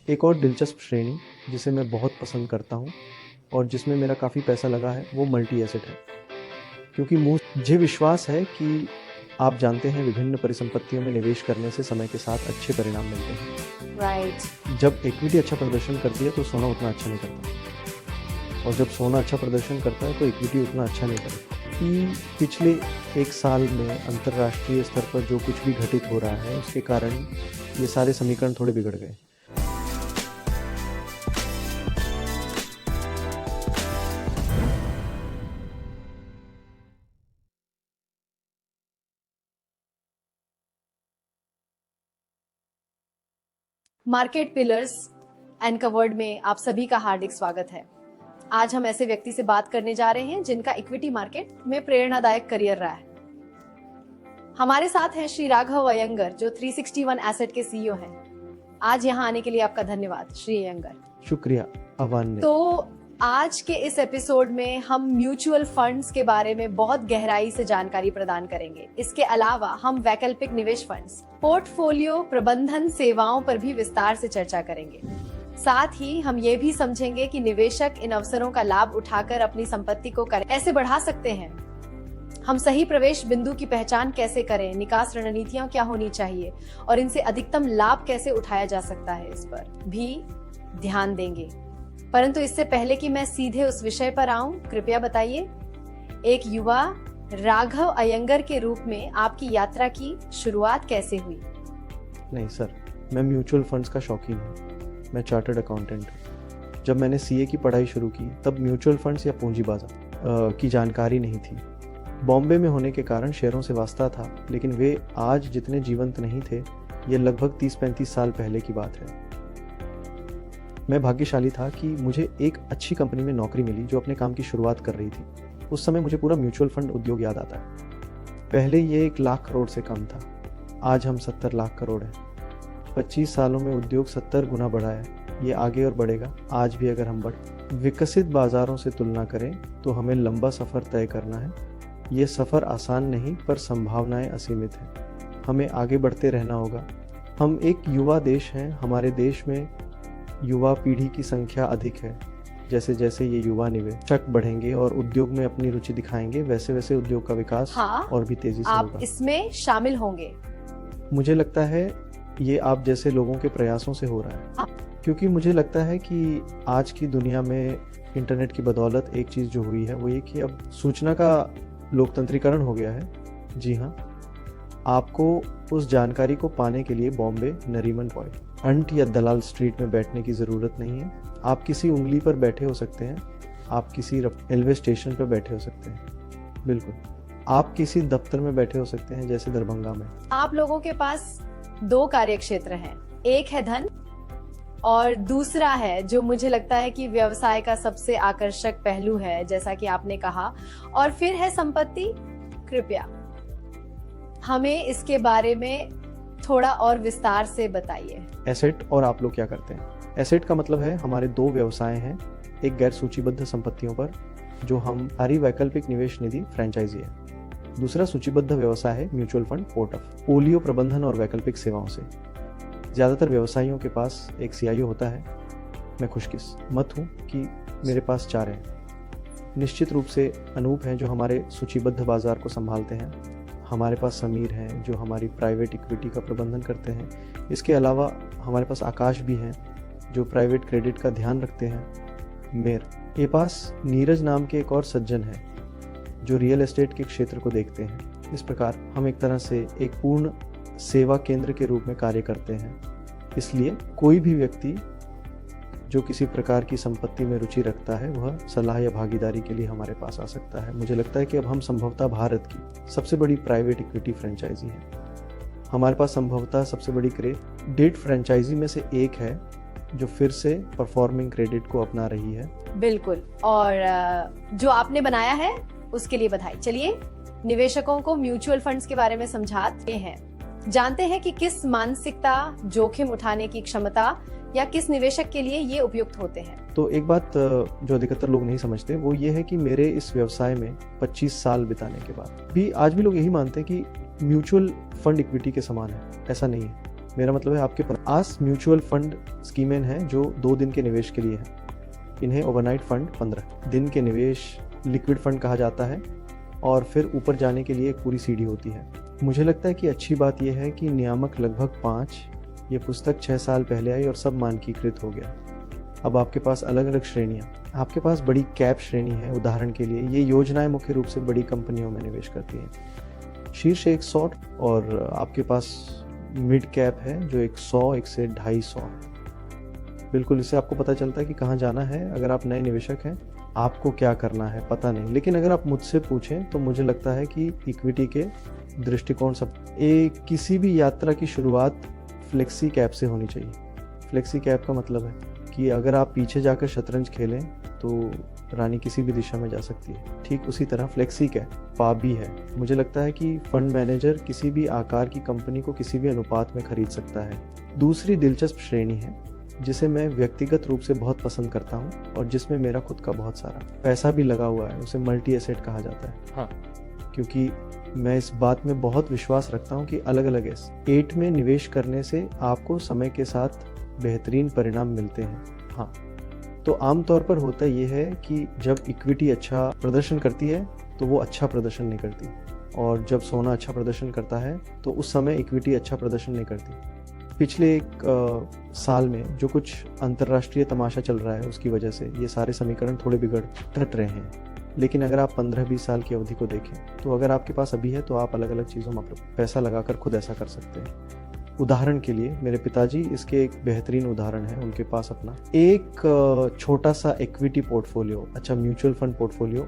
एक और दिलचस्प श्रेणी जिसे मैं बहुत पसंद करता हूँ और जिसमें मेरा काफ़ी पैसा लगा है वो मल्टी एसेट है, क्योंकि मुझे विश्वास है कि आप जानते हैं विभिन्न परिसंपत्तियों में निवेश करने से समय के साथ अच्छे परिणाम मिलते हैं। राइट। जब इक्विटी अच्छा प्रदर्शन करती है तो सोना उतना अच्छा नहीं करता, और जब सोना अच्छा प्रदर्शन करता है तो इक्विटी उतना अच्छा नहीं करता। कि पिछले एक साल में अंतर्राष्ट्रीय स्तर पर जो कुछ भी घटित हो रहा है उसके कारण ये सारे समीकरण थोड़े बिगड़ गए। मार्केट पिलर्स अनकवर्ड में आप सभी का हार्दिक स्वागत है। आज हम ऐसे व्यक्ति से बात करने जा रहे हैं जिनका इक्विटी मार्केट में प्रेरणादायक करियर रहा है। हमारे साथ हैं श्री राघव अयंगर, जो 361 एसेट के सीईओ हैं। आज यहाँ आने के लिए आपका धन्यवाद श्री अयंगर। शुक्रिया आह्वान में। तो आज के इस एपिसोड में हम म्यूचुअल फंड्स के बारे में बहुत गहराई से जानकारी प्रदान करेंगे। इसके अलावा हम वैकल्पिक निवेश फंड्स, पोर्टफोलियो प्रबंधन सेवाओं पर भी विस्तार से चर्चा करेंगे। साथ ही हम ये भी समझेंगे कि निवेशक इन अवसरों का लाभ उठाकर अपनी संपत्ति को कैसे बढ़ा सकते हैं। हम सही प्रवेश बिंदु की पहचान कैसे करें, निकास रणनीतियां क्या होनी चाहिए और इनसे अधिकतम लाभ कैसे उठाया जा सकता है, इस पर भी ध्यान देंगे। परंतु इससे पहले कि मैं सीधे उस विषय पर आऊं, कृपया बताइए, एक युवा राघव अयंगर के रूप में आपकी यात्रा की शुरुआत कैसे हुई? नहीं सर, मैं म्यूचुअल फंड्स का शौकीन हूँ। मैं चार्टर्ड अकाउंटेंट हूँ। जब मैंने सीए की पढ़ाई शुरू की तब म्यूचुअल फंड्स या पूंजी बाजार की जानकारी नहीं थी। बॉम्बे में होने के कारण शेयरों से वास्ता था, लेकिन वे आज जितने जीवंत नहीं थे। ये लगभग 30-35 साल पहले की बात है। मैं भाग्यशाली था कि मुझे एक अच्छी कंपनी में नौकरी मिली जो अपने काम की शुरुआत कर रही थी। उस समय मुझे पूरा म्यूचुअल फंड उद्योग याद आता है। पहले ये 1 लाख करोड़ से कम था, आज हम 70 लाख करोड़ हैं। 25 सालों में उद्योग 70 गुना बढ़ा है। ये आगे और बढ़ेगा। आज भी अगर हम विकसित बाजारों से तुलना करें तो हमें लंबा सफ़र तय करना है। ये सफ़र आसान नहीं, पर संभावनाएं असीमित हैं। हमें आगे बढ़ते रहना होगा। हम एक युवा देश हैं। हमारे देश में युवा पीढ़ी की संख्या अधिक है। जैसे जैसे ये युवा निवेशक बढ़ेंगे और उद्योग में अपनी रुचि दिखाएंगे, वैसे वैसे उद्योग का विकास और भी तेजी से होगा। आप इसमें शामिल होंगे? मुझे लगता है ये आप जैसे लोगों के प्रयासों से हो रहा है, क्योंकि मुझे लगता है कि आज की दुनिया में इंटरनेट की बदौलत एक चीज़ जो हुई है वो ये कि अब सूचना का लोकतंत्रीकरण हो गया है। जी हाँ, आपको उस जानकारी को पाने के लिए बॉम्बे, नरीमन पॉइंट, अंट या दलाल स्ट्रीट में बैठने की ज़रूरत नहीं है। आप किसी उंगली पर बैठे हो सकते हैं, आप किसी रेलवे स्टेशन पर बैठे हो सकते हैं, बिल्कुल आप किसी दफ्तर में बैठे हो सकते हैं, जैसे दरभंगा में। आप लोगों के पास 2 कार्य क्षेत्र हैं, एक है धन और दूसरा है जो मुझे लगता है कि व्यवसाय का सबसे आकर्षक पहलू है, जैसा कि आपने कहा, और फिर है संपत्ति। कृपया हमें इसके बारे में थोड़ा और विस्तार से बताइए। एसेट और आप लोग क्या करते हैं? एसेट का मतलब है हमारे 2 व्यवसाय हैं। एक गैर सूचीबद्ध संपत्तियों पर, जो हमारी वैकल्पिक निवेश निधि फ्रेंचाइजी है। दूसरा सूचीबद्ध व्यवसाय है म्यूचुअल फंड पोर्टफोलियो प्रबंधन और वैकल्पिक सेवाओं से। ज़्यादातर व्यवसायियों के पास एक सीईओ होता है। मैं खुशकिस्मत हूँ कि मेरे पास 4 हैं। निश्चित रूप से अनूप हैं जो हमारे सूचीबद्ध बाजार को संभालते हैं। हमारे पास समीर हैं जो हमारी प्राइवेट इक्विटी का प्रबंधन करते हैं। इसके अलावा हमारे पास आकाश भी हैं जो प्राइवेट क्रेडिट का ध्यान रखते हैं। मेरे पास नीरज नाम के एक और सज्जन हैं जो रियल एस्टेट के क्षेत्र को देखते हैं। इस प्रकार हम एक तरह से एक पूर्ण सेवा केंद्र के रूप में कार्य करते हैं। इसलिए कोई भी व्यक्ति जो किसी प्रकार की संपत्ति में रुचि रखता है वह सलाह या भागीदारी के लिए हमारे पास आ सकता है। मुझे लगता है कि अब हम संभवतः भारत की सबसे बड़ी प्राइवेट इक्विटी फ्रेंचाइजी हैं। हमारे पास संभवतः सबसे बड़ी क्रेडिट फ्रेंचाइजी में से एक है जो फिर से परफॉर्मिंग क्रेडिट को अपना रही है। बिल्कुल, और जो आपने बनाया है उसके लिए बधाई। चलिए निवेशकों को म्यूचुअल फंड्स के बारे में समझाते हैं। जानते हैं कि किस मानसिकता, जोखिम उठाने की क्षमता या किस निवेशक के लिए ये उपयुक्त होते हैं। तो एक बात जो अधिकतर लोग नहीं समझते वो ये है कि मेरे इस व्यवसाय में 25 साल बिताने के बाद भी आज भी लोग यही मानते हैं कि म्यूचुअल फंड इक्विटी के समान है। ऐसा नहीं है। मेरा मतलब है आपके पास म्यूचुअल फंड स्कीमें हैं जो 2 दिन के निवेश के लिए हैं। इन्हें ओवरनाइट फंड 15 दिन के निवेश लिक्विड फंड कहा जाता है और फिर ऊपर जाने के लिए एक पूरी सीढ़ी होती है। मुझे लगता है कि अच्छी बात यह है कि नियामक लगभग 5, ये पुस्तक 6 साल पहले आई और सब मानकीकृत हो गया। अब आपके पास अलग अलग श्रेणियाँ, आपके पास बड़ी कैप श्रेणी है। उदाहरण के लिए ये योजनाएं मुख्य रूप से बड़ी कंपनियों में निवेश करती हैं। शीर्ष 100 और आपके पास मिड कैप है जो 100 1 से 250 है। बिल्कुल, इससे आपको पता चलता है कि कहाँ जाना है। अगर आप नए निवेशक हैं, आपको क्या करना है पता नहीं, लेकिन अगर आप मुझसे पूछें तो मुझे लगता है कि इक्विटी के दृष्टिकोण सब किसी भी यात्रा की शुरुआत फ्लेक्सी कैप से होनी चाहिए। फ्लेक्सी कैप का मतलब है कि अगर आप पीछे जाकर शतरंज खेलें तो रानी किसी भी दिशा में जा सकती है। ठीक उसी तरह फ्लेक्सी कैप पा भी है। मुझे लगता है कि फंड मैनेजर किसी भी आकार की कंपनी को किसी भी अनुपात में खरीद सकता है। दूसरी दिलचस्प श्रेणी है जिसे मैं व्यक्तिगत रूप से बहुत पसंद करता हूँ और जिसमें मेरा खुद का बहुत सारा पैसा भी लगा हुआ है, उसे मल्टी एसेट कहा जाता है। हाँ, क्योंकि मैं इस बात में बहुत विश्वास रखता हूँ कि अलग अलग एसेट में निवेश करने से आपको समय के साथ बेहतरीन परिणाम मिलते हैं। हाँ, तो आमतौर पर होता यह है कि जब इक्विटी अच्छा प्रदर्शन करती है तो वो अच्छा प्रदर्शन नहीं करती, और जब सोना अच्छा प्रदर्शन करता है तो उस समय इक्विटी अच्छा प्रदर्शन नहीं करती। पिछले एक साल में जो कुछ अंतर्राष्ट्रीय तमाशा चल रहा है उसकी वजह से ये सारे समीकरण थोड़े बिगड़ टट रहे हैं। लेकिन अगर आप 15-20 साल की अवधि को देखें तो अगर आपके पास अभी है तो आप अलग अलग चीज़ों में पैसा लगाकर खुद ऐसा कर सकते हैं। उदाहरण के लिए मेरे पिताजी इसके एक बेहतरीन उदाहरण है। उनके पास अपना एक छोटा सा इक्विटी पोर्टफोलियो, अच्छा म्यूचुअल फंड पोर्टफोलियो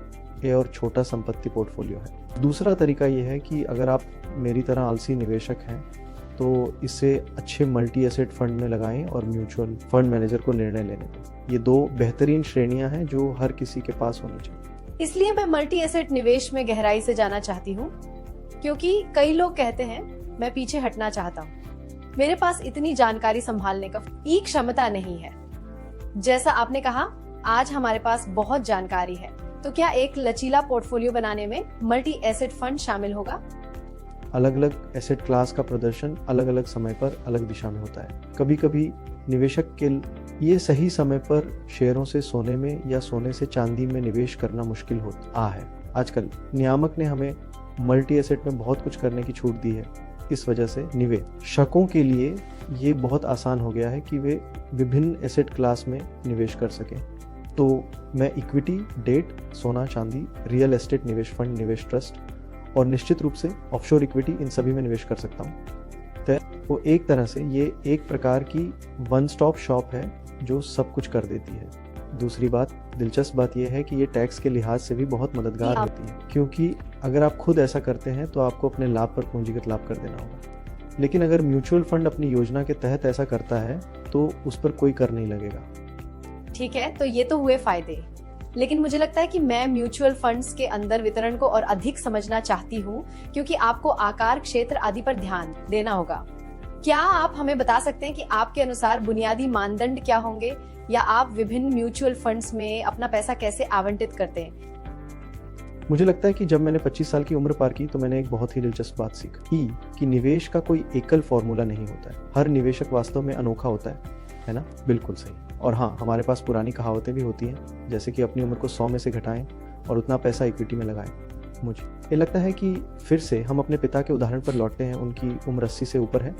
और छोटा संपत्ति पोर्टफोलियो है। दूसरा तरीका ये है कि अगर आप मेरी तरह आलसी निवेशक हैं तो इसे अच्छे मल्टी एसेट फंड में लगाएं और म्यूचुअल फंड मैनेजर को निर्णय लेने दें। ये 2 बेहतरीन श्रेणियां हैं जो हर किसी के पास होनी चाहिए। इसलिए मैं मल्टी एसेट निवेश में गहराई से जाना चाहती हूँ, क्योंकि कई लोग कहते हैं मैं पीछे हटना चाहता हूँ, मेरे पास इतनी जानकारी संभालने की क्षमता नहीं है। जैसा आपने कहा, आज हमारे पास बहुत जानकारी है, तो क्या एक लचीला पोर्टफोलियो बनाने में मल्टी एसेट फंड शामिल होगा? अलग अलग एसेट क्लास का प्रदर्शन अलग अलग समय पर अलग दिशा में होता है। कभी कभी निवेशक के ये सही समय पर शेयरों से सोने में या सोने से चांदी में निवेश करना मुश्किल होता है। आजकल नियामक ने हमें मल्टी एसेट में बहुत कुछ करने की छूट दी है। इस वजह से निवेशकों के लिए ये बहुत आसान हो गया है कि वे विभिन्न एसेट क्लास में निवेश कर सकें। तो मैं इक्विटी, डेट, सोना चांदी, रियल एस्टेट निवेश फंड, निवेश ट्रस्ट और निश्चित रूप से ऑफशोर इक्विटी, इन सभी में निवेश कर सकता हूँ। तो वो एक तरह से ये एक प्रकार की वन स्टॉप शॉप है जो सब कुछ कर देती है। दूसरी बात, दिलचस्प बात यह है कि ये टैक्स के लिहाज से भी बहुत मददगार होती है, क्योंकि अगर आप खुद ऐसा करते हैं तो आपको अपने लाभ पर पूंजीगत लाभ कर देना होगा। लेकिन अगर म्यूचुअल फंड अपनी योजना के तहत ऐसा करता है तो उस पर कोई कर नहीं लगेगा। ठीक है, तो ये तो हुए फायदे, लेकिन मुझे लगता है कि मैं म्यूचुअल फंड्स के अंदर वितरण को और अधिक समझना चाहती हूँ, क्योंकि आपको आकार, क्षेत्र आदि पर ध्यान देना होगा। क्या आप हमें बता सकते हैं कि आपके अनुसार बुनियादी मानदंड क्या होंगे, या आप विभिन्न म्यूचुअल फंड्स में अपना पैसा कैसे आवंटित करते हैं? मुझे लगता है कि जब मैंने 25 साल की उम्र पार की तो मैंने एक बहुत ही दिलचस्प बात सीखी कि निवेश का कोई एकल फॉर्मूला नहीं होता है। हर निवेशक वास्तव में अनोखा होता है ना? बिल्कुल सही। और हाँ, हमारे पास पुरानी कहावतें भी होती हैं, जैसे कि अपनी उम्र को 100 में से घटाएं और उतना पैसा इक्विटी में लगाएं। मुझे ये लगता है कि फिर से हम अपने पिता के उदाहरण पर लौटते हैं। उनकी उम्र 80 से ऊपर है,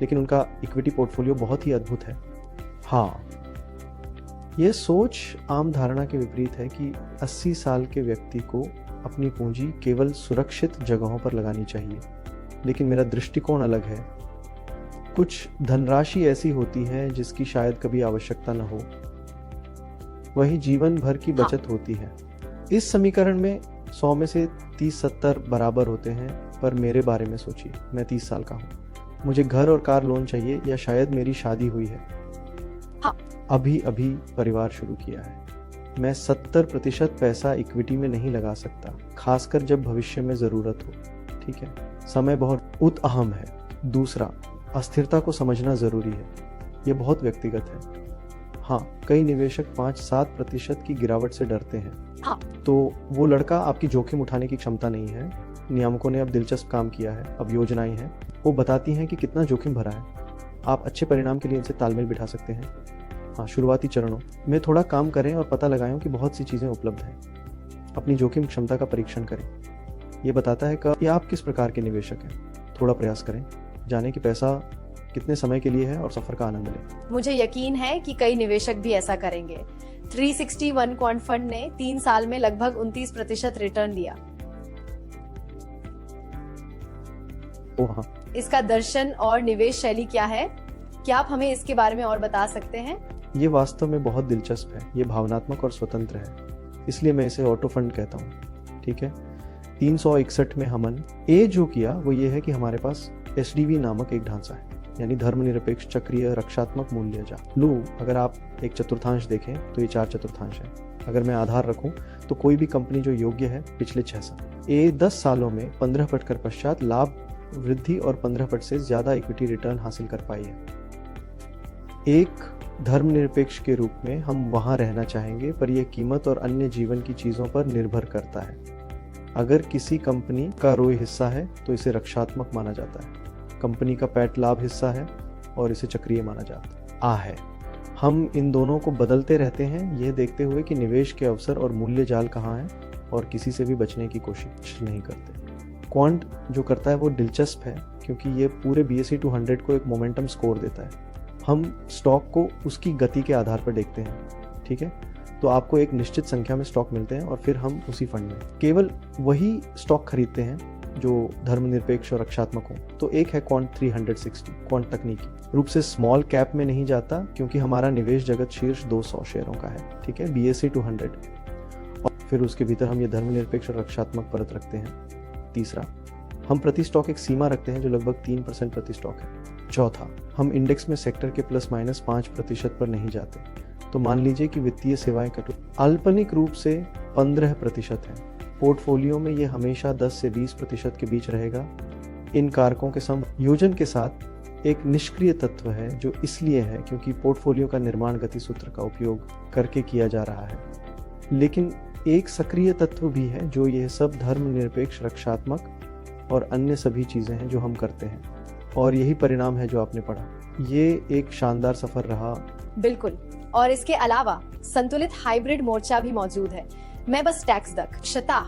लेकिन उनका इक्विटी पोर्टफोलियो बहुत ही अद्भुत है। हाँ, यह सोच आम धारणा के विपरीत है कि 80 साल के व्यक्ति को अपनी पूंजी केवल सुरक्षित जगहों पर लगानी चाहिए, लेकिन मेरा दृष्टिकोण अलग है। कुछ धनराशि ऐसी होती है जिसकी शायद कभी आवश्यकता न हो, वही जीवन भर की बचत होती है। इस समीकरण में 100 में से 30-70 बराबर होते हैं, पर मेरे बारे में सोचिए, मैं 30 साल का हूँ, मुझे घर और कार लोन चाहिए, या शायद मेरी शादी हुई है, अभी अभी परिवार शुरू किया है। मैं 70% पैसा इक्विटी में नहीं लगा सकता, खासकर जब भविष्य में जरूरत हो। ठीक है, समय बहुत अहम है। दूसरा, अस्थिरता को समझना जरूरी है। यह बहुत व्यक्तिगत है। हाँ, कई निवेशक 5-7% की गिरावट से डरते हैं। हाँ। तो वो लड़का आपकी जोखिम उठाने की क्षमता नहीं है। नियामकों ने अब दिलचस्प काम किया है। अब योजनाएं हैं, वो बताती हैं कि कितना जोखिम भरा है। आप अच्छे परिणाम के लिए इनसे तालमेल बिठा सकते हैं। हाँ, शुरुआती चरणों में थोड़ा काम करें और पता लगाएं कि बहुत सी चीज़ें उपलब्ध हैं। अपनी जोखिम क्षमता का परीक्षण करें। ये बताता है कि आप किस प्रकार के निवेशक हैं। थोड़ा प्रयास करें, जानें कि पैसा कितने समय के लिए है और सफर का आनंद लें। मुझे यकीन है कि कई निवेशक भी ऐसा करेंगे। 361 क्वांट फंड ने 3 साल में लगभग 29% रिटर्न दिया। ओह हाँ, इसका दर्शन और निवेश शैली क्या है? क्या आप हमें इसके बारे में और बता सकते हैं? ये वास्तव में बहुत दिलचस्प है। ये भावनात्मक और स्वतंत्र है, इसलिए मैं इसे ऑटो फंड कहता हूँ। ठीक है, 361 में हमने जो किया वो ये है कि हमारे पास SDV नामक एक ढांचा है, यानी धर्मनिरपेक्ष चक्रीय रक्षात्मक मूल्य जाल। अगर आप एक चतुर्थांश देखें तो ये 4 चतुर्थांश है। अगर मैं आधार रखूं तो कोई भी कंपनी जो योग्य है पिछले 6 साल, ये 10 सालों में 15% कर पश्चात लाभ वृद्धि और 15% से ज्यादा इक्विटी रिटर्न हासिल कर पाई है। एक धर्मनिरपेक्ष के रूप में हम वहां रहना चाहेंगे, पर यह कीमत और अन्य जीवन की चीजों पर निर्भर करता है। अगर किसी कंपनी का रोए हिस्सा है तो इसे रक्षात्मक माना जाता है। कंपनी का पैट लाभ हिस्सा है और इसे चक्रीय माना जाता है। हम इन दोनों को बदलते रहते हैं, यह देखते हुए कि निवेश के अवसर और मूल्य जाल कहाँ हैं, और किसी से भी बचने की कोशिश नहीं करते। क्वांट जो करता है वो दिलचस्प है, क्योंकि ये पूरे BSE 200 को एक मोमेंटम स्कोर देता है। हम स्टॉक को उसकी गति के आधार पर देखते हैं। ठीक है, तो आपको एक निश्चित संख्या में स्टॉक मिलते हैं और फिर हम उसी फंड में केवल वही स्टॉक खरीदते हैं जो धर्मनिरपेक्ष और रक्षात्मक हो। तो एक है क्वांट 360। क्वांट तकनीकी रूप से स्मॉल कैप में नहीं जाता, क्योंकि हमारा निवेश जगत शीर्ष 200 शेयरों का है। ठीक है, BSE 200, और फिर उसके भीतर हम ये धर्मनिरपेक्ष और रक्षात्मक परत रखते हैं। तीसरा, हम प्रति स्टॉक एक सीमा रखते हैं जो लगभग 3% प्रति स्टॉक है। चौथा, हम इंडेक्स में सेक्टर के ±5% पर नहीं जाते। तो मान लीजिए कि वित्तीय सेवाएं काल्पनिक रूप से 15% है। पोर्टफोलियो में ये हमेशा 10 से 20% के बीच रहेगा। इन कारकों के संयोजन के साथ एक निष्क्रिय तत्व है, जो इसलिए है क्योंकि पोर्टफोलियो का निर्माण गति सूत्र का उपयोग करके किया जा रहा है। लेकिन एक सक्रिय तत्व भी है, जो यह सब धर्मनिरपेक्ष, रक्षात्मक और अन्य सभी चीजें हैं जो हम करते हैं, और यही परिणाम है जो आपने पढ़ा। ये एक शानदार सफर रहा। बिल्कुल, और इसके अलावा संतुलित हाइब्रिड मोर्चा भी मौजूद है। मैं बस टैक्स दक्षता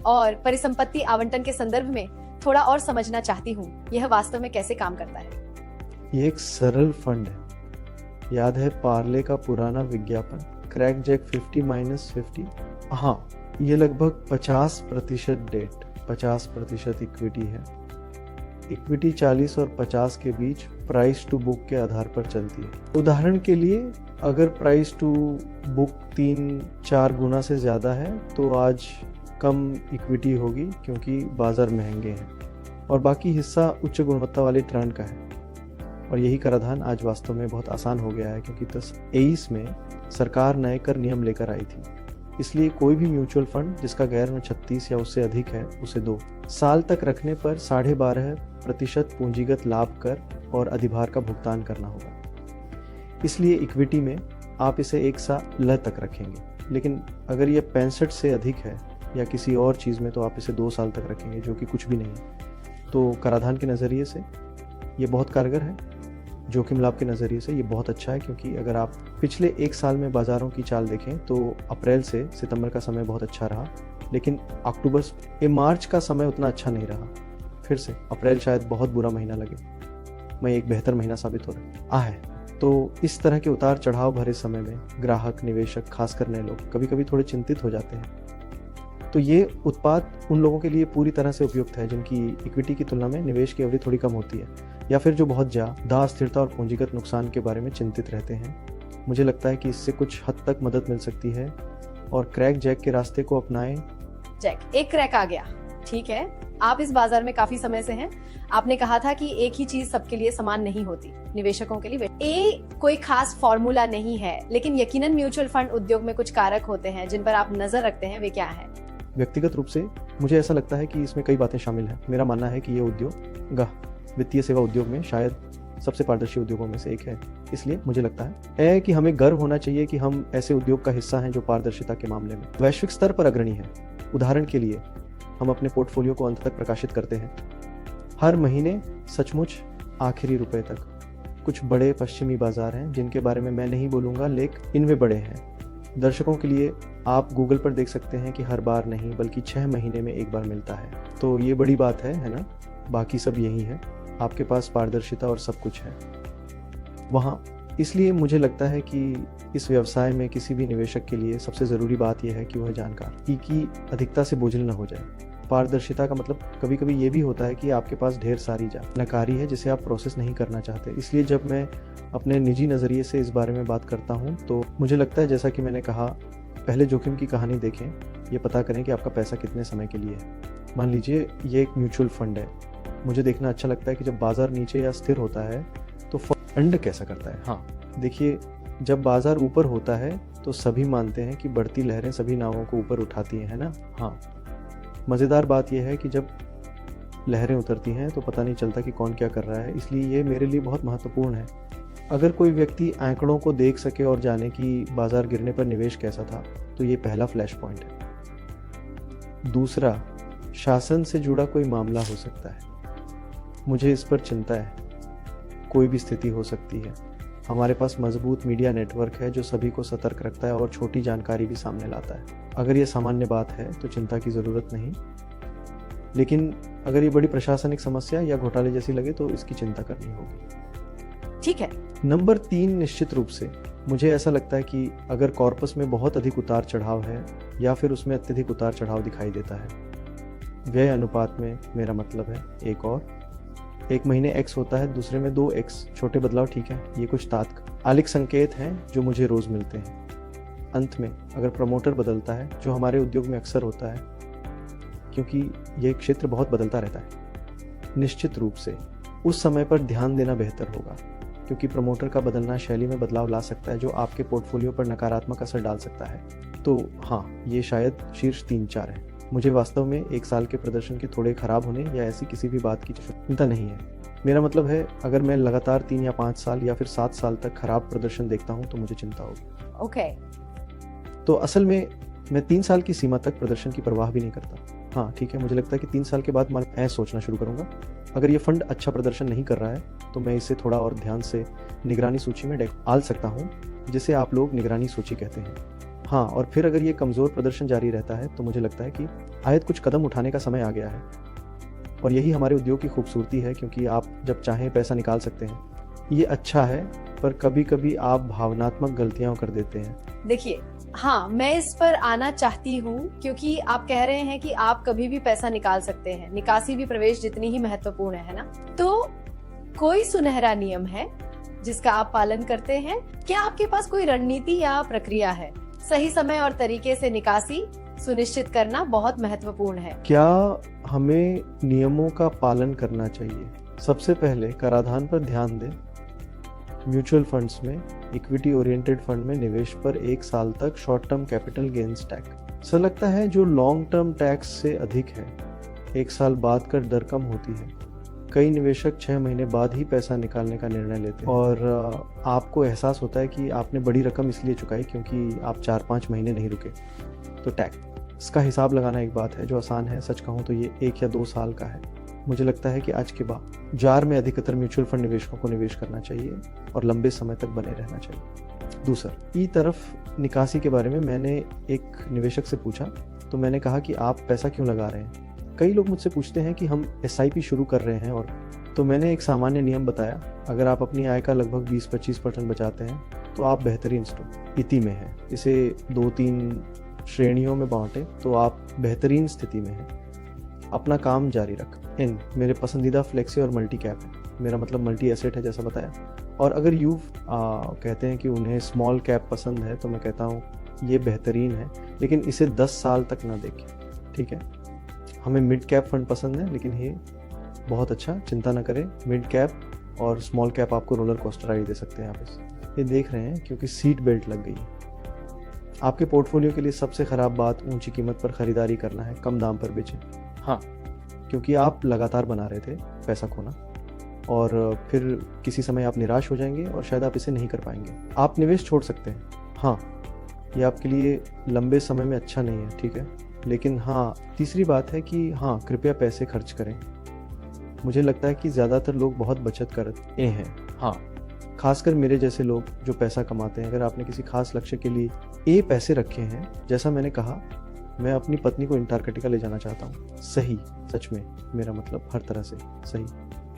और परिसंपत्ति आवंटन के संदर्भ में थोड़ा और समझना चाहती हूँ। यह वास्तव में कैसे काम करता है? ये एक सरल फंड है। याद है पार्ले का पुराना विज्ञापन, क्रैक जैक 50-50? हाँ, ये लगभग 50% डेट, 50% इक्विटी है। इक्विटी 40 और 50 के बीच प्राइस टू बुक के आधार पर चलती है। उदाहरण के लिए, अगर प्राइस टू बुक 3-4 गुना से ज़्यादा है तो आज कम इक्विटी होगी, क्योंकि बाजार महंगे हैं, और बाकी हिस्सा उच्च गुणवत्ता वाले ट्रेंड का है। और यही कराधान आज वास्तव में बहुत आसान हो गया है, क्योंकि 2023 में सरकार नए कर नियम लेकर आई थी। इसलिए कोई भी म्यूचुअल फंड जिसका गैर में 36 या उससे अधिक है, उसे 2 साल तक रखने पर 12.5% पूंजीगत लाभ कर और अधिभार का भुगतान करना होगा। इसलिए इक्विटी में आप इसे 1 साल तक रखेंगे, लेकिन अगर यह 65 से अधिक है या किसी और चीज़ में, तो आप इसे 2 साल तक रखेंगे, जो कि कुछ भी नहीं है। तो कराधान के नज़रिए से ये बहुत कारगर है। जोखिम लाभ के नज़रिए से ये बहुत अच्छा है, क्योंकि अगर आप पिछले 1 साल में बाज़ारों की चाल देखें तो अप्रैल से सितंबर का समय बहुत अच्छा रहा, लेकिन अक्टूबर से मार्च का समय उतना अच्छा नहीं रहा। फिर से अप्रैल शायद बहुत बुरा महीना लगे, मैं एक बेहतर महीना साबित हो रहा है। तो इस तरह के उतार चढ़ाव भरे समय में ग्राहक, निवेशक, खासकर नए लोग कभी कभी थोड़े चिंतित हो जाते हैं। तो ये उत्पाद उन लोगों के लिए पूरी तरह से उपयुक्त है जिनकी इक्विटी की तुलना में निवेश की अवधि थोड़ी कम होती है, या फिर जो बहुत ज़्यादा अस्थिरता और पूंजीगत नुकसान के बारे में चिंतित रहते हैं। मुझे लगता है कि इससे कुछ हद तक मदद मिल सकती है, और क्रैक जैक के रास्ते को अपनाएं। जैक, एक क्रैक आ गया। ठीक है, आप इस बाजार में काफी समय से हैं। आपने कहा था कि एक ही चीज सबके लिए समान नहीं होती। निवेशकों के लिए कोई खास फॉर्मूला नहीं है, लेकिन यकीनन म्यूचुअल फंड उद्योग में कुछ कारक होते हैं जिन पर आप नजर रखते हैं। वे क्या हैं? व्यक्तिगत रूप से मुझे ऐसा लगता है कि इसमें कई बातें शामिल हैं। मेरा मानना है कि ये उद्योग वित्तीय सेवा उद्योग में शायद सबसे पारदर्शी उद्योगों में से एक है। इसलिए मुझे लगता है कि हमें गर्व होना चाहिए कि हम ऐसे उद्योग का हिस्सा हैं जो पारदर्शिता के मामले में वैश्विक स्तर पर अग्रणी है। उदाहरण के लिए, हम अपने पोर्टफोलियो को अंत तक प्रकाशित करते हैं, हर महीने, सचमुच आखिरी रुपए तक। कुछ बड़े पश्चिमी बाजार हैं जिनके बारे में मैं नहीं बोलूँगा, लेकिन इनमें बड़े हैं। दर्शकों के लिए आप गूगल पर देख सकते हैं कि हर बार नहीं बल्कि 6 महीने में एक बार मिलता है, तो ये बड़ी बात है ना। बाकी सब यही है, आपके पास पारदर्शिता और सब कुछ है वहाँ। इसलिए मुझे लगता है कि इस व्यवसाय में किसी भी निवेशक के लिए सबसे ज़रूरी बात यह है कि वह जानकारी की अधिकता से बोझिल न हो जाए। पारदर्शिता का मतलब कभी कभी ये भी होता है कि आपके पास ढेर सारी जानकारी है जिसे आप प्रोसेस नहीं करना चाहते। इसलिए जब मैं अपने निजी नज़रिए से इस बारे में बात करता हूँ तो मुझे लगता है, जैसा कि मैंने कहा, पहले जोखिम की कहानी देखें, ये पता करें कि आपका पैसा कितने समय के लिए है। मान लीजिए ये एक म्यूचुअल फंड है, मुझे देखना अच्छा लगता है कि जब बाजार नीचे या स्थिर होता है तो फंड कैसा करता है। हाँ देखिए, जब बाजार ऊपर होता है तो सभी मानते हैं कि बढ़ती लहरें सभी नावों को ऊपर उठाती हैं, है ना। हाँ, मज़ेदार बात यह है कि जब लहरें उतरती हैं तो पता नहीं चलता कि कौन क्या कर रहा है। इसलिए ये मेरे लिए बहुत महत्वपूर्ण है। अगर कोई व्यक्ति आंकड़ों को देख सके और जाने कि बाजार गिरने पर निवेश कैसा था, तो ये पहला फ्लैश पॉइंट है। दूसरा, शासन से जुड़ा कोई मामला हो सकता है, मुझे इस पर चिंता है। कोई भी स्थिति हो सकती है। हमारे पास मजबूत मीडिया नेटवर्क है जो सभी को सतर्क रखता है और छोटी जानकारी भी सामने लाता है। अगर ये सामान्य बात है तो चिंता की ज़रूरत नहीं, लेकिन अगर ये बड़ी प्रशासनिक समस्या या घोटाले जैसी लगे तो इसकी चिंता करनी होगी। ठीक है। नंबर 3, निश्चित रूप से मुझे ऐसा लगता है कि अगर कॉर्पस में बहुत अधिक उतार चढ़ाव है या फिर उसमें अत्यधिक उतार चढ़ाव दिखाई देता है, व्यय अनुपात में मेरा मतलब है एक महीने x होता है, दूसरे में 2x, छोटे बदलाव, ठीक है, ये कुछ तात्कालिक संकेत हैं जो मुझे रोज मिलते हैं। अंत में अगर प्रमोटर बदलता है, जो हमारे उद्योग में अक्सर होता है क्योंकि ये क्षेत्र बहुत बदलता रहता है, निश्चित रूप से उस समय पर ध्यान देना बेहतर होगा, क्योंकि प्रमोटर का बदलना शैली में बदलाव ला सकता है जो आपके पोर्टफोलियो पर नकारात्मक असर डाल सकता है। तो हाँ, ये शायद शीर्ष 3-4 है। मुझे वास्तव में 1 साल के प्रदर्शन के थोड़े खराब होने या ऐसी किसी भी बात की चिंता नहीं है। मेरा मतलब है, अगर मैं लगातार 3 या 5 साल या फिर 7 साल तक खराब प्रदर्शन देखता हूँ तो मुझे चिंता होगी। ओके। तो असल में मैं 3 साल की सीमा तक प्रदर्शन की परवाह भी नहीं करता। हाँ ठीक है, मुझे लगता है कि 3 साल के बाद मैं सोचना शुरू करूँगा। अगर ये फंड अच्छा प्रदर्शन नहीं कर रहा है तो मैं इसे थोड़ा और ध्यान से निगरानी सूची में डाल सकता हूँ, जिसे आप लोग निगरानी सूची कहते हैं। हाँ, और फिर अगर ये कमज़ोर प्रदर्शन जारी रहता है तो मुझे लगता है कि शायद कुछ कदम उठाने का समय आ गया है। और यही हमारे उद्योग की खूबसूरती है, क्योंकि आप जब चाहें पैसा निकाल सकते हैं। ये अच्छा है, पर कभी कभी आप भावनात्मक गलतियां कर देते हैं। देखिए, हाँ, मैं इस पर आना चाहती हूँ क्योंकि आप कह रहे हैं कि आप कभी भी पैसा निकाल सकते हैं, निकासी भी प्रवेश जितनी ही महत्वपूर्ण है ना। तो कोई सुनहरा नियम है जिसका आप पालन करते हैं? क्या आपके पास कोई रणनीति या प्रक्रिया है? सही समय और तरीके से निकासी सुनिश्चित करना बहुत महत्वपूर्ण है। क्या हमें नियमों का पालन करना चाहिए? सबसे पहले कराधान पर ध्यान दें। म्यूचुअल फंड्स में, इक्विटी ओरिएंटेड फंड में निवेश पर 1 साल तक short term capital gains tax ऐसा लगता है जो लॉन्ग टर्म टैक्स से अधिक है। 1 साल बाद कर दर कम होती है। कई निवेशक 6 महीने बाद ही पैसा निकालने का निर्णय लेते हैं और आपको एहसास होता है कि आपने बड़ी रकम इसलिए चुकाई क्योंकि आप 4-5 महीने नहीं रुके। तो टैक्स का हिसाब लगाना एक बात है जो आसान है। सच कहूँ तो ये 1 या 2 साल का है। मुझे लगता है कि आज के बाद जार में अधिकतर म्यूचुअल फंड निवेशकों को निवेश करना चाहिए और लंबे समय तक बने रहना चाहिए। दूसरा, ई तरफ निकासी के बारे में मैंने एक निवेशक से पूछा तो मैंने कहा कि आप पैसा क्यों लगा रहे हैं? कई लोग मुझसे पूछते हैं कि हम SIP शुरू कर रहे हैं, और तो मैंने एक सामान्य नियम बताया। अगर आप अपनी आय का लगभग 20-25% बचाते हैं तो आप बेहतरीन स्थिति में हैं। इसे 2-3 श्रेणियों में बांटें तो आप बेहतरीन स्थिति में हैं। अपना काम जारी रख। मेरे पसंदीदा फ्लेक्सी और मल्टी कैप है। मेरा मतलब मल्टी एसेट है, जैसा बताया। और अगर यू कहते हैं कि उन्हें स्मॉल कैप पसंद है तो मैं कहता हूँ ये बेहतरीन है, लेकिन इसे 10 साल तक ना देखें, ठीक है। हमें मिड कैप फंड पसंद है, लेकिन ये बहुत अच्छा, चिंता ना करें। मिड कैप और स्मॉल कैप आपको रोलर कोस्टर राइड दे सकते हैं। आप ये देख रहे हैं क्योंकि सीट बेल्ट लग गई है। आपके पोर्टफोलियो के लिए सबसे ख़राब बात ऊंची कीमत पर ख़रीदारी करना है, कम दाम पर बेचें। हाँ, क्योंकि आप लगातार बना रहे थे पैसा खोना, और फिर किसी समय आप निराश हो जाएंगे और शायद आप इसे नहीं कर पाएंगे। आप निवेश छोड़ सकते हैं, हाँ, ये आपके लिए लंबे समय में अच्छा नहीं है, ठीक है। लेकिन हाँ, तीसरी बात है कि हाँ, कृपया पैसे खर्च करें। मुझे लगता है कि ज़्यादातर लोग बहुत बचत करते हैं, हाँ, खासकर मेरे जैसे लोग जो पैसा कमाते हैं, अगर आपने किसी खास लक्ष्य के लिए पैसे रखे हैं, जैसा मैंने कहा, मैं अपनी पत्नी को अंटार्कटिका ले जाना चाहता हूँ। सही, सच में, मेरा मतलब हर तरह से सही।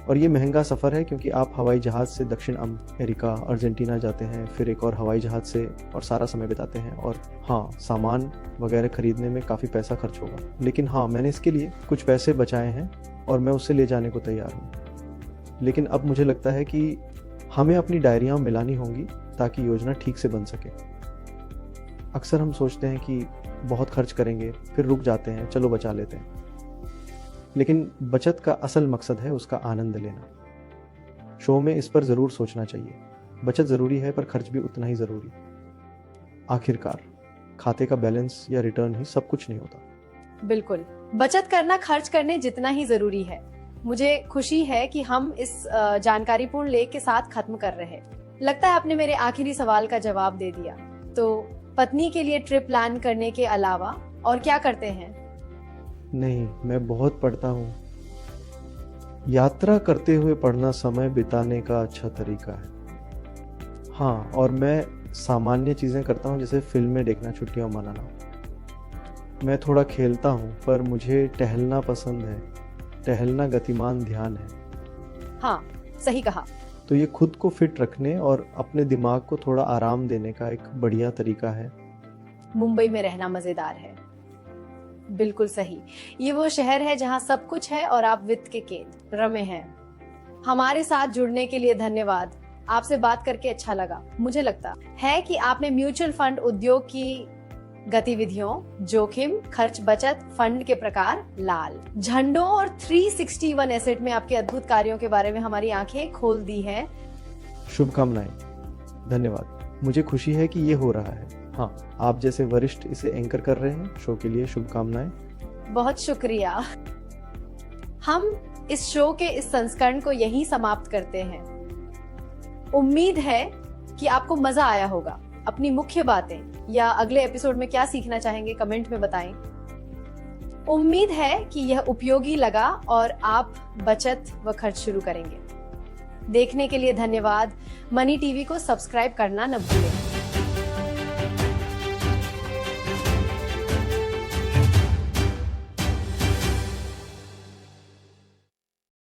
और ये महंगा सफ़र है क्योंकि आप हवाई जहाज़ से दक्षिण अमेरिका, अर्जेंटीना जाते हैं, फिर एक और हवाई जहाज़ से और सारा समय बिताते हैं। और हाँ, सामान वगैरह खरीदने में काफ़ी पैसा खर्च होगा, लेकिन हाँ, मैंने इसके लिए कुछ पैसे बचाए हैं और मैं उससे ले जाने को तैयार हूँ। लेकिन अब मुझे लगता है कि हमें अपनी डायरियाँ मिलानी होंगी ताकि योजना ठीक से बन सके। अक्सर हम सोचते हैं कि बहुत खर्च करेंगे, फिर रुक जाते हैं, चलो बचा लेते हैं। लेकिन बचत का असल मकसद है उसका आनंद लेना। शो में इस पर ज़रूर सोचना चाहिए। बचत ज़रूरी है पर खर्च भी उतना ही ज़रूरी। आखिरकार खाते का बैलेंस या रिटर्न ही सब कुछ नहीं होता। बिल्कुल, बचत करना खर्च करने जितना ही जरूरी है। मुझे खुशी है कि हम इस जानकारीपूर्ण लेख के साथ खत्म कर रहे हैं। लगता है आपने मेरे आखिरी सवाल का जवाब दे दिया। तो पत्नी के लिए ट्रिप प्लान करने के अलावा और क्या करते हैं? नहीं, मैं बहुत पढ़ता हूँ। यात्रा करते हुए पढ़ना समय बिताने का अच्छा तरीका है। हाँ, और मैं सामान्य चीज़ें करता हूँ, जैसे फिल्में देखना, छुट्टियाँ मनाना। मैं थोड़ा खेलता हूँ, पर मुझे टहलना पसंद है। टहलना गतिमान ध्यान है। हाँ, सही कहा। तो ये खुद को फिट रखने और अपने दिमाग को थोड़ा आराम देने का एक बढ़िया तरीका है। मुंबई में रहना मजेदार है। बिल्कुल सही। ये वो शहर है जहाँ सब कुछ है और आप वित्त के केंद्र में हैं। हमारे साथ जुड़ने के लिए धन्यवाद। आपसे बात करके अच्छा लगा। मुझे लगता है कि आपने म्यूचुअल फंड उद्योग की गतिविधियों, जोखिम, खर्च, बचत, फंड के प्रकार, लाल झंडों और 361 एसेट में आपके अद्भुत कार्यों के बारे में हमारी आंखें खोल दी हैं। शुभकामनाएं। धन्यवाद। मुझे खुशी है कि ये हो रहा है। हाँ, आप जैसे वरिष्ठ इसे एंकर कर रहे हैं। शो के लिए शुभकामनाएं। बहुत शुक्रिया। हम इस शो के इस संस्करण को यहीं समाप्त करते हैं। उम्मीद है कि आपको मजा आया होगा। अपनी मुख्य बातें या अगले एपिसोड में क्या सीखना चाहेंगे, कमेंट में बताएं। उम्मीद है कि यह उपयोगी लगा और आप बचत व खर्च शुरू करेंगे। देखने के लिए धन्यवाद। मनी टीवी को सब्सक्राइब करना न भूलें।